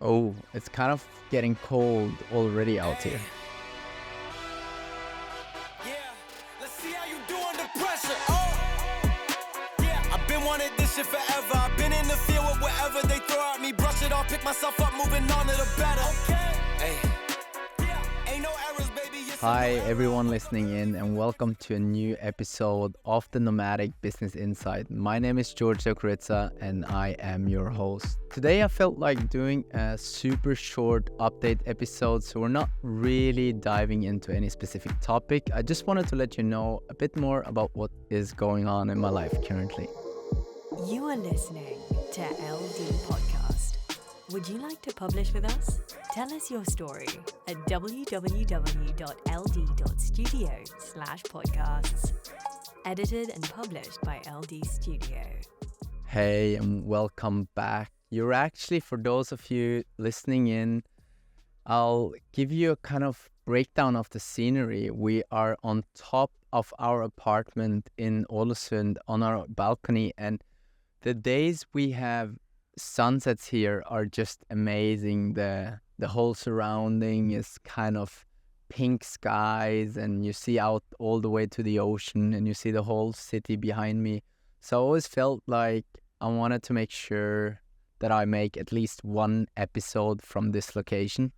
Oh, it's kind of getting cold already out here. Yeah, let's see how you do under pressure. Oh, yeah, I've been wanting this shit forever. I've been in the field with whatever they throw at me. Brush it off, pick myself up, moving on to the better. Okay, hey, yeah, ain't no errors, baby. Yes, Hi, everyone listening in, and welcome to a new episode of the Nomadic Business Insight. My name is Georg, and I am your host. Today, I felt like doing a super short update episode, so we're not really diving into any specific topic. I just wanted to let you know a bit more about what is going on in my life currently. You are listening to LD Podcast. Would you like to publish with us? Tell us your story at www.ld.studio/podcasts. Edited and published by LD Studio. Hey, and welcome back. You're actually, for those of you listening in, I'll give you a kind of breakdown of the scenery. We are on top of our apartment in Ålesund on our balcony, and the days we have sunsets here are just amazing. The whole surrounding is kind of pink skies, and you see out all the way to the ocean, and you see the whole city behind me. So I always felt like I wanted to make sure that I make at least one episode from this location.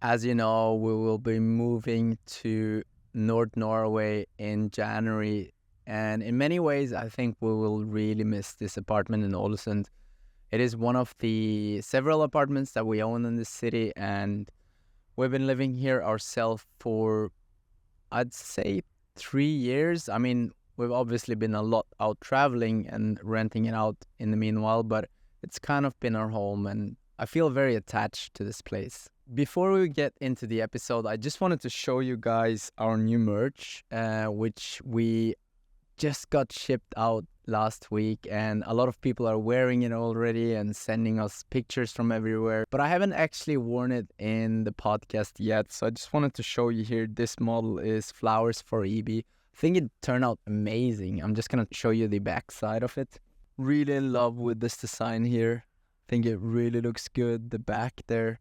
As you know, we will be moving to North Norway in January, and in many ways, I think we will really miss this apartment in Ålesund. It is one of the several apartments that we own in the city, and we've been living here ourselves for, I'd say, 3 years. I mean, we've obviously been a lot out traveling and renting it out in the meanwhile, but it's kind of been our home, and I feel very attached to this place. Before we get into the episode, I just wanted to show you guys our new merch, which we just got shipped out last week, and a lot of people are wearing it already and sending us pictures from everywhere, but I haven't actually worn it in the podcast yet, so I just wanted to show you here. This model is Flowers for EB. I think it turned out amazing. I'm just gonna show you the back side of it. Really in love with this design here. I think it really looks good, the back there.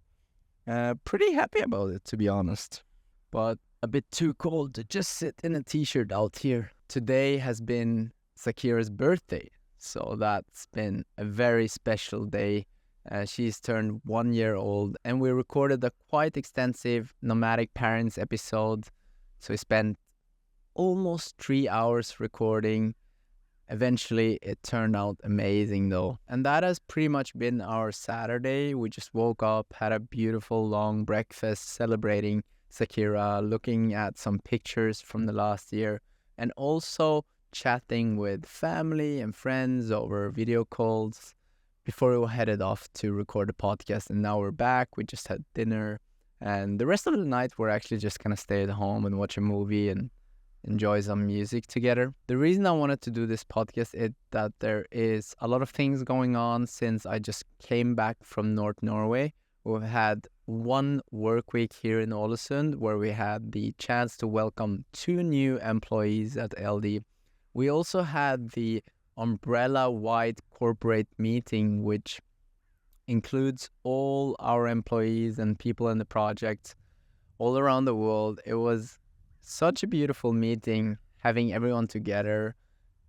Pretty happy about it, to be honest, but a bit too cold to just sit in a t-shirt out here. Today has been Sakira's birthday, so that's been a very special day. She's turned 1 year old, and we recorded a quite extensive Nomadic Parents episode. So we spent almost 3 hours recording. Eventually, it turned out amazing though. And that has pretty much been our Saturday. We just woke up, had a beautiful long breakfast celebrating Sakira, looking at some pictures from the last year, and also chatting with family and friends over video calls before we headed off to record the podcast. And now we're back. We just had dinner, and the rest of the night we're actually just gonna stay at home and watch a movie and enjoy some music together. The reason I wanted to do this podcast is that there is a lot of things going on since I just came back from North Norway. We've had one work week here in Ålesund where we had the chance to welcome 2 new employees at LD. We also had the umbrella-wide corporate meeting, which includes all our employees and people in the project all around the world. It was such a beautiful meeting, having everyone together.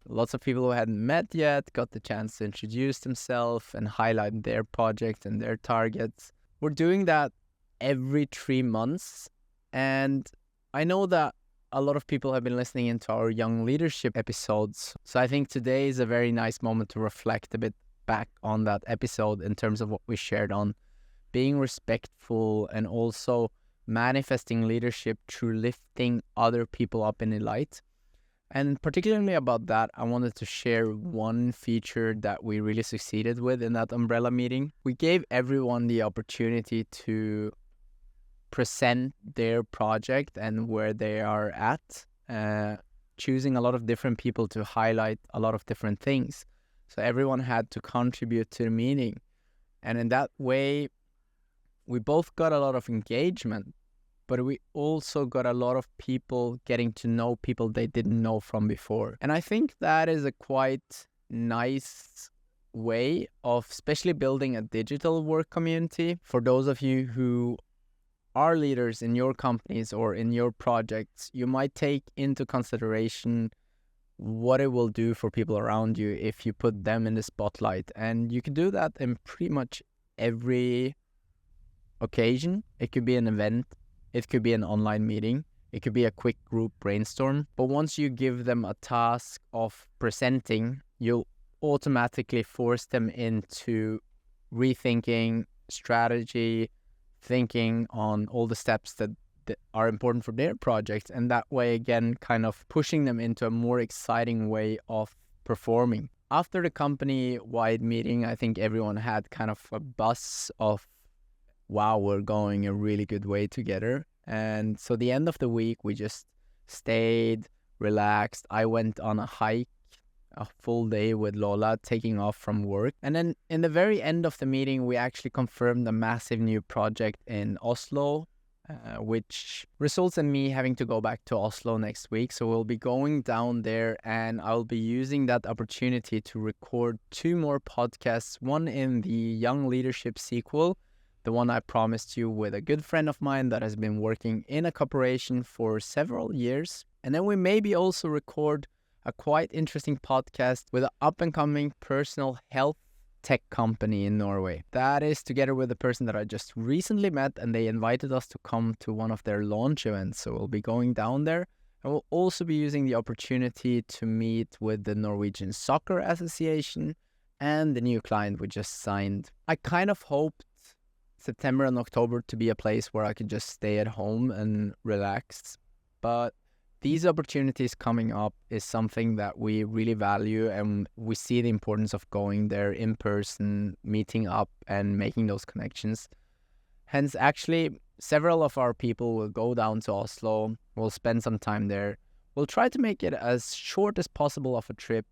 Lots of people who hadn't met yet got the chance to introduce themselves and highlight their projects and their targets. We're doing that every 3 months, and I know that a lot of people have been listening into our young leadership episodes, so I think today is a very nice moment to reflect a bit back on that episode in terms of what we shared on being respectful and also manifesting leadership through lifting other people up in the light. And particularly about that, I wanted to share one feature that we really succeeded with in that umbrella meeting. We gave everyone the opportunity to present their project and where they are at, choosing a lot of different people to highlight a lot of different things. So everyone had to contribute to the meeting. And in that way, we both got a lot of engagement, but we also got a lot of people getting to know people they didn't know from before. And I think that is a quite nice way of especially building a digital work community. For those of you who are leaders in your companies or in your projects, you might take into consideration what it will do for people around you if you put them in the spotlight. And you can do that in pretty much every occasion. It could be an event, it could be an online meeting, it could be a quick group brainstorm. But once you give them a task of presenting, you'll automatically force them into rethinking strategy, thinking on all the steps that are important for their projects. And that way, again, kind of pushing them into a more exciting way of performing. After the company-wide meeting, I think everyone had kind of a buzz of, wow, we're going a really good way together. And so the end of the week, we just stayed, relaxed. I went on a hike, a full day with Lola, taking off from work. And then in the very end of the meeting, we actually confirmed a massive new project in Oslo, which results in me having to go back to Oslo next week. So we'll be going down there, and I'll be using that opportunity to record 2 more podcasts, one in the Young Leadership sequel, the one I promised you with a good friend of mine that has been working in a corporation for several years. And then we maybe also record a quite interesting podcast with an up-and-coming personal health tech company in Norway. That is together with a person that I just recently met, and they invited us to come to one of their launch events. So we'll be going down there, and we'll also be using the opportunity to meet with the Norwegian Soccer Association and the new client we just signed. I kind of hoped September and October to be a place where I could just stay at home and relax, but these opportunities coming up is something that we really value, and we see the importance of going there in person, meeting up and making those connections. Hence, actually, several of our people will go down to Oslo. We'll spend some time there. We'll try to make it as short as possible of a trip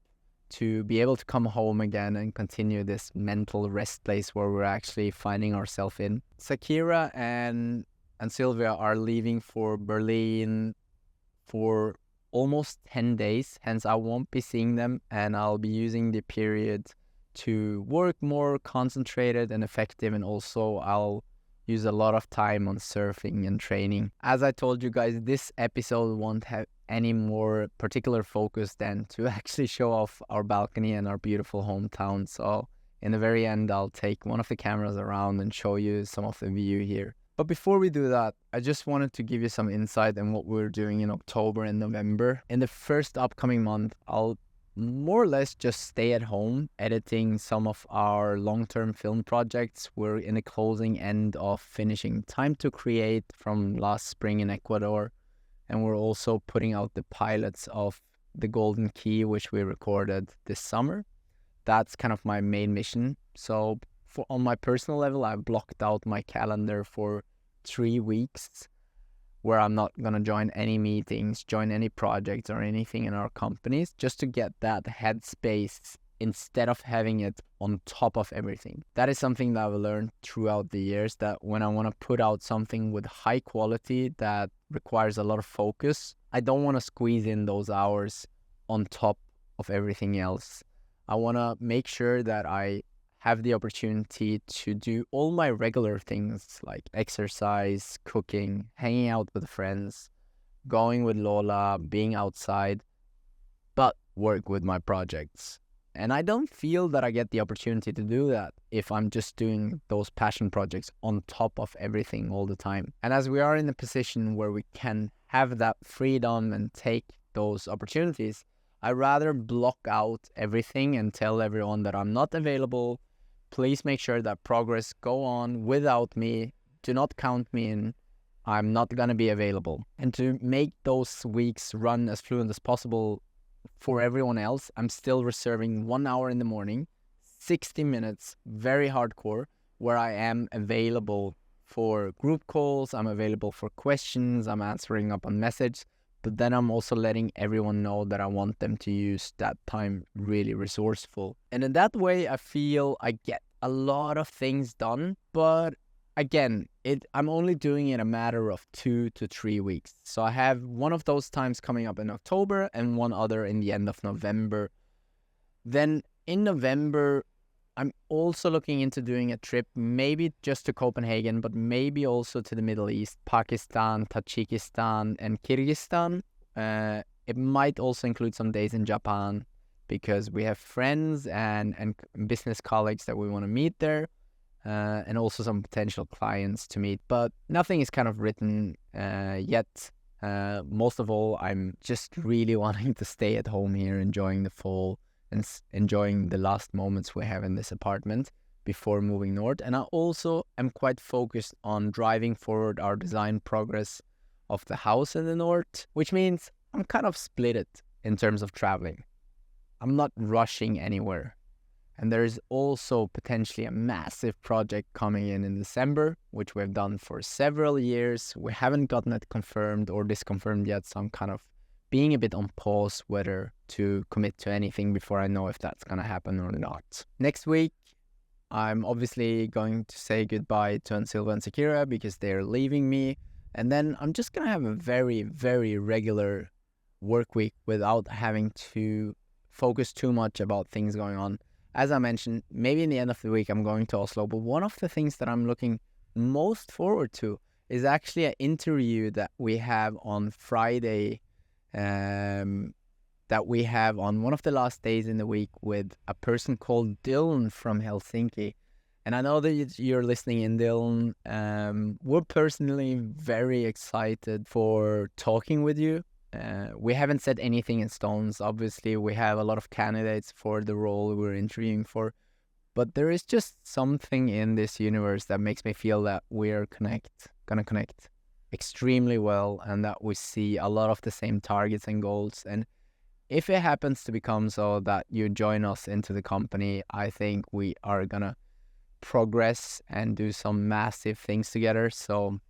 to be able to come home again and continue this mental rest place where we're actually finding ourselves in. Sakira and Sylvia are leaving for Berlin for almost 10 days. Hence, I won't be seeing them, and I'll be using the period to work more concentrated and effective, and also I'll use a lot of time on surfing and training. As I told you guys, this episode won't have any more particular focus than to actually show off our balcony and our beautiful hometown. So in the very end, I'll take one of the cameras around and show you some of the view here. But before we do that, I just wanted to give you some insight on what we're doing in October and November. In the first upcoming month, I'll more or less just stay at home editing some of our long-term film projects. We're in the closing end of finishing Time to Create from last spring in Ecuador. And we're also putting out the pilots of The Golden Key, which we recorded this summer. That's kind of my main mission. So on my personal level, I've blocked out my calendar for 3 weeks where I'm not going to join any meetings, join any projects or anything in our companies, just to get that headspace instead of having it on top of everything. That is something that I've learned throughout the years, that when I want to put out something with high quality that requires a lot of focus, I don't want to squeeze in those hours on top of everything else. I want to make sure that I have the opportunity to do all my regular things like exercise, cooking, hanging out with friends, going with Lola, being outside, but work with my projects. And I don't feel that I get the opportunity to do that if I'm just doing those passion projects on top of everything all the time. And as we are in a position where we can have that freedom and take those opportunities, I rather block out everything and tell everyone that I'm not available. Please make sure that progress go on without me. Do not count me in. I'm not going to be available. And to make those weeks run as fluent as possible for everyone else, I'm still reserving 1 hour in the morning, 60 minutes, very hardcore, where I am available for group calls, I'm available for questions, I'm answering up on message, but then I'm also letting everyone know that I want them to use that time really resourceful. And in that way, I feel I get a lot of things done, but again, I'm only doing it a matter of 2 to 3 weeks. So I have one of those times coming up in October and one other in the end of November. Then in November, I'm also looking into doing a trip, maybe just to Copenhagen, but maybe also to the Middle East, Pakistan, Tajikistan, and Kyrgyzstan. It might also include some days in Japan because we have friends and business colleagues that we want to meet there, and also some potential clients to meet. But nothing is kind of written yet. Most of all, I'm just really wanting to stay at home here, enjoying the fall and enjoying the last moments we have in this apartment before moving north. And I also am quite focused on driving forward our design progress of the house in the north, which means I'm kind of split it in terms of traveling. I'm not rushing anywhere. And there is also potentially a massive project coming in December, which we've done for several years. We haven't gotten it confirmed or disconfirmed yet, so I'm kind of being a bit on pause whether to commit to anything before I know if that's going to happen or not. Next week, I'm obviously going to say goodbye to Ansilva and Sakira because they're leaving me. And then I'm just going to have a very, very regular work week without having to focus too much about things going on. As I mentioned, maybe in the end of the week, I'm going to Oslo. But one of the things that I'm looking most forward to is actually an interview that we have on Friday, that we have on one of the last days in the week with a person called Dylan from Helsinki. And I know that you're listening in, Dylan. We're personally very excited for talking with you. We haven't set anything in stones. Obviously, we have a lot of candidates for the role we're interviewing for. But there is just something in this universe that makes me feel that we're gonna connect extremely well and that we see a lot of the same targets and goals. And if it happens to become so that you join us into the company, I think we are gonna progress and do some massive things together. So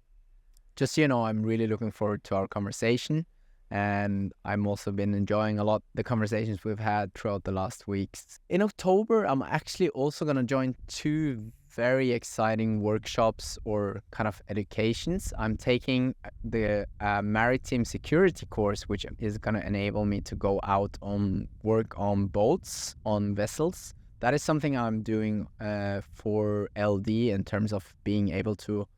just so you know, I'm really looking forward to our conversation. And I'm also been enjoying a lot the conversations we've had throughout the last weeks. In October, I'm actually also going to join 2 very exciting workshops or kind of educations. I'm taking the maritime security course, which is going to enable me to go out on work on boats, on vessels. That is something I'm doing for LD in terms of being able to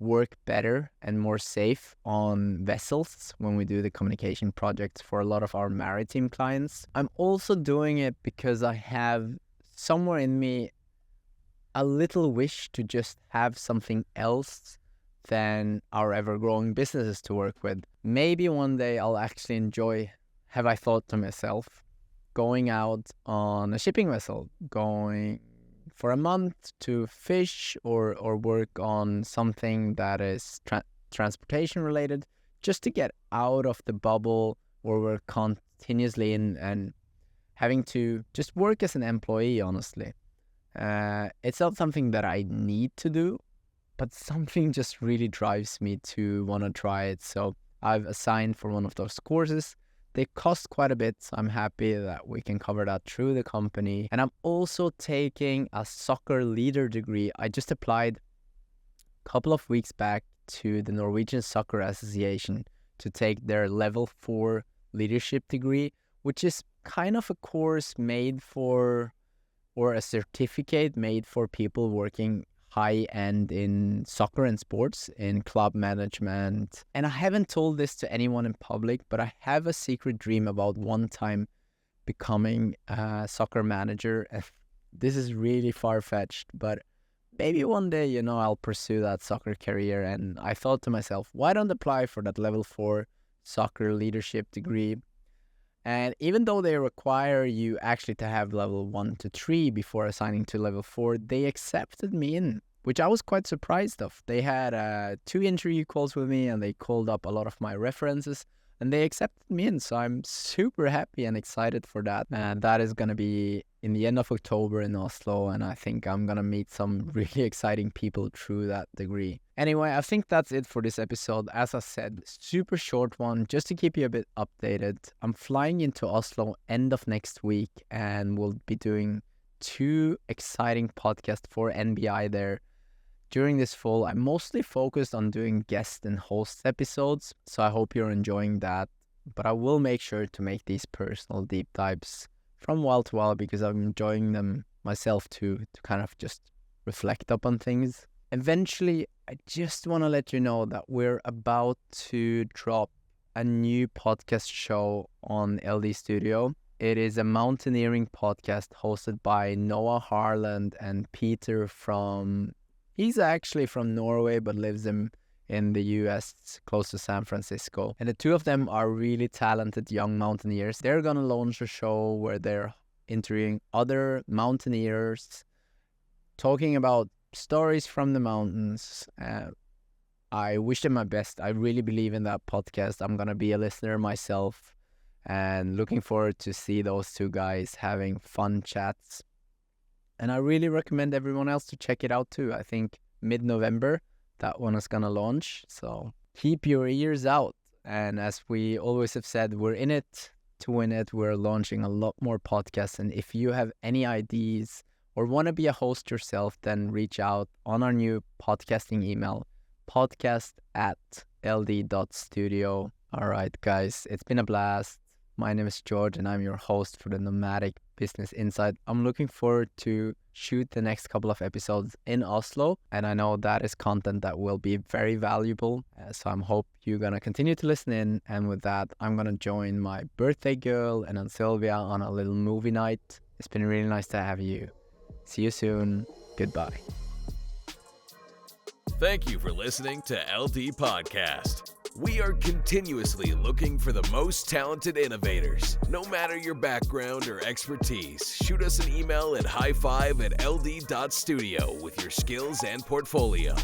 work better and more safe on vessels when we do the communication projects for a lot of our maritime clients. I'm also doing it because I have somewhere in me a little wish to just have something else than our ever-growing businesses to work with. Maybe one day I'll actually enjoy, have I thought to myself, going out on a shipping vessel, going for a month to fish or work on something that is transportation related, just to get out of the bubble where we're continuously in and having to just work as an employee, honestly. It's not something that I need to do, but something just really drives me to want to try it. So I've assigned for one of those courses. They cost quite a bit, so I'm happy that we can cover that through the company. And I'm also taking a soccer leader degree. I just applied a couple of weeks back to the Norwegian Soccer Association to take their level 4 leadership degree, which is kind of a course made for, or a certificate made for people working high-end in soccer and sports, in club management. And I haven't told this to anyone in public, but I have a secret dream about one time becoming a soccer manager. This is really far-fetched, but maybe one day, I'll pursue that soccer career. And I thought to myself, why don't apply for that level 4 soccer leadership degree? And even though they require you actually to have level 1 to 3 before assigning to level 4, they accepted me in, which I was quite surprised of. They had 2 interview calls with me and they called up a lot of my references and they accepted me in. So I'm super happy and excited for that. And that is going to be in the end of October in Oslo. And I think I'm going to meet some really exciting people through that degree. Anyway, I think that's it for this episode. As I said, super short one, just to keep you a bit updated. I'm flying into Oslo end of next week and we'll be doing 2 exciting podcasts for NBI there. During this fall, I'm mostly focused on doing guest and host episodes, so I hope you're enjoying that. But I will make sure to make these personal deep dives from while to while because I'm enjoying them myself to kind of just reflect upon things. Eventually, I just want to let you know that we're about to drop a new podcast show on LD Studio. It is a mountaineering podcast hosted by Noah Harland and Peter he's actually from Norway but lives in the US, close to San Francisco. And the two of them are really talented young mountaineers. They're going to launch a show where they're interviewing other mountaineers, talking about stories from the mountains. I wish them my best. I really believe in that podcast. I'm going to be a listener myself and looking forward to see those two guys having fun chats. And I really recommend everyone else to check it out too. I think mid-November, that one is going to launch. So keep your ears out. And as we always have said, we're in it to win it. We're launching a lot more podcasts. And if you have any ideas or want to be a host yourself, then reach out on our new podcasting email, podcast@ld.studio. All right, guys, it's been a blast. My name is George, and I'm your host for the Nomadic Business Insight. I'm looking forward to shoot the next couple of episodes in Oslo, and I know that is content that will be very valuable. So I hope you're going to continue to listen in. And with that, I'm going to join my birthday girl and Sylvia on a little movie night. It's been really nice to have you. See you soon. Goodbye. Thank you for listening to LD Podcast. We are continuously looking for the most talented innovators. No matter your background or expertise, shoot us an email at high5@ld.studio with your skills and portfolio.